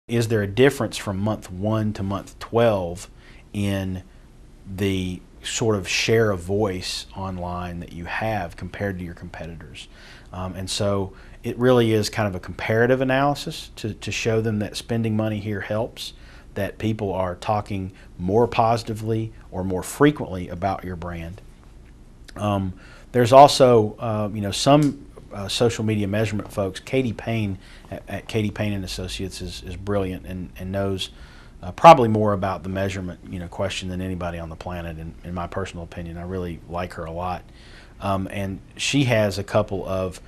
is there a difference from month 1 to month 12 in the sort of share of voice online that you have compared to your competitors? And so it really is kind of a comparative analysis to show them that spending money here helps, that people are talking more positively or more frequently about your brand. There's also, some social media measurement folks. Katie Payne at Katie Payne and Associates is brilliant and knows probably more about the measurement question than anybody on the planet. In my personal opinion, I really like her a lot, and she has a couple of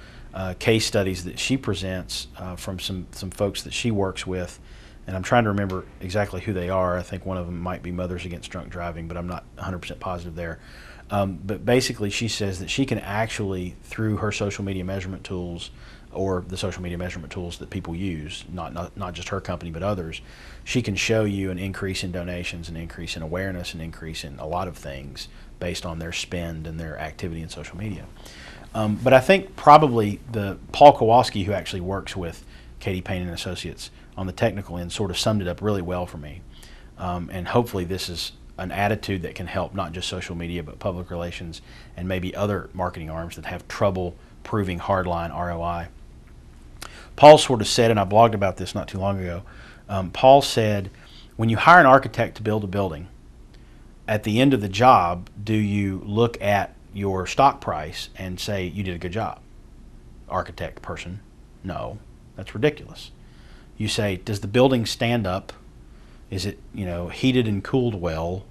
case studies that she presents from some folks that she works with. And I'm trying to remember exactly who they are. I think one of them might be Mothers Against Drunk Driving, but I'm not 100% positive there. But basically, she says that she can actually, through her social media measurement tools or the social media measurement tools that people use, not just her company but others, she can show you an increase in donations, an increase in awareness, an increase in a lot of things based on their spend and their activity in social media. But I think probably the Paul Kowalski, who actually works with Katie Payne and Associates on the technical end, sort of summed it up really well for me. And hopefully this is an attitude that can help not just social media but public relations and maybe other marketing arms that have trouble proving hardline ROI. Paul sort of said, and I blogged about this not too long ago, Paul said, when you hire an architect to build a building, at the end of the job, do you look at your stock price and say, you did a good job, architect person? No, that's ridiculous. You say, does the building stand up? Is it heated and cooled well?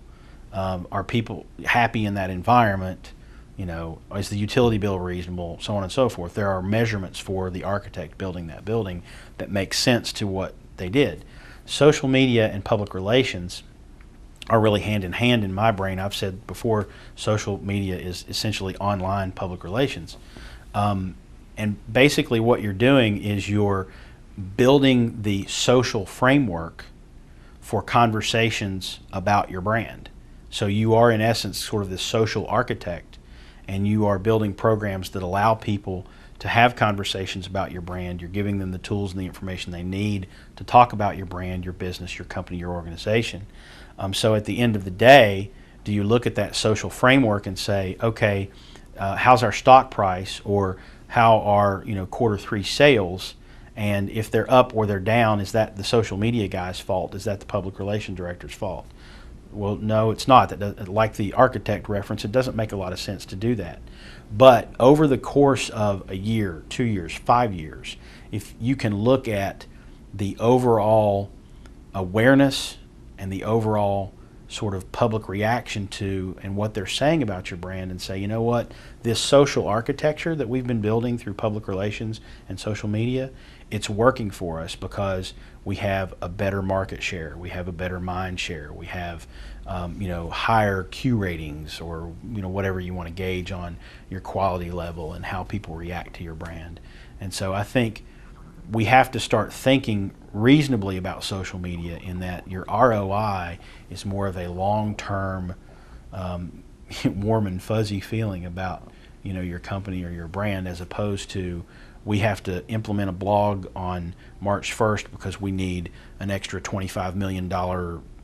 Are people happy in that environment? Is the utility bill reasonable? So on and so forth. There are measurements for the architect building that building that make sense to what they did. Social media and public relations are really hand in hand in my brain. I've said before, social media is essentially online public relations. And basically what you're doing is you're building the social framework for conversations about your brand. So you are in essence sort of this social architect, and you are building programs that allow people to have conversations about your brand. You're giving them the tools and the information they need to talk about your brand, your business, your company, your organization. So at the end of the day, do you look at that social framework and say, okay, how's our stock price, or how are Q3 sales? And if they're up or they're down, is that the social media guy's fault? Is that the public relations director's fault? Well, no, it's not. Like the architect reference, it doesn't make a lot of sense to do that. But over the course of a year, 2 years, 5 years, if you can look at the overall awareness and the overall sort of public reaction to and what they're saying about your brand, and say, you know what, this social architecture that we've been building through public relations and social media, it's working for us because we have a better market share, we have a better mind share, we have higher Q ratings, or whatever you want to gauge on your quality level and how people react to your brand. And so I think we have to start thinking reasonably about social media, in that your ROI is more of a long-term warm and fuzzy feeling about your company or your brand, as opposed to we have to implement a blog on March 1st because we need an extra $25 million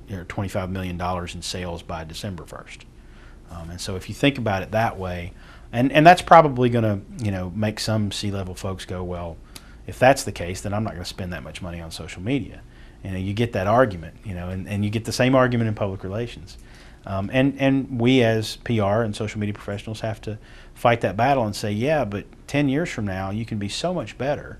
in sales by December 1st. And so if you think about it that way, and that's probably going to make some C-level folks go, well, if that's the case, then I'm not going to spend that much money on social media. You get that argument, and you get the same argument in public relations. And we as PR and social media professionals have to fight that battle and say, yeah, but 10 years from now, you can be so much better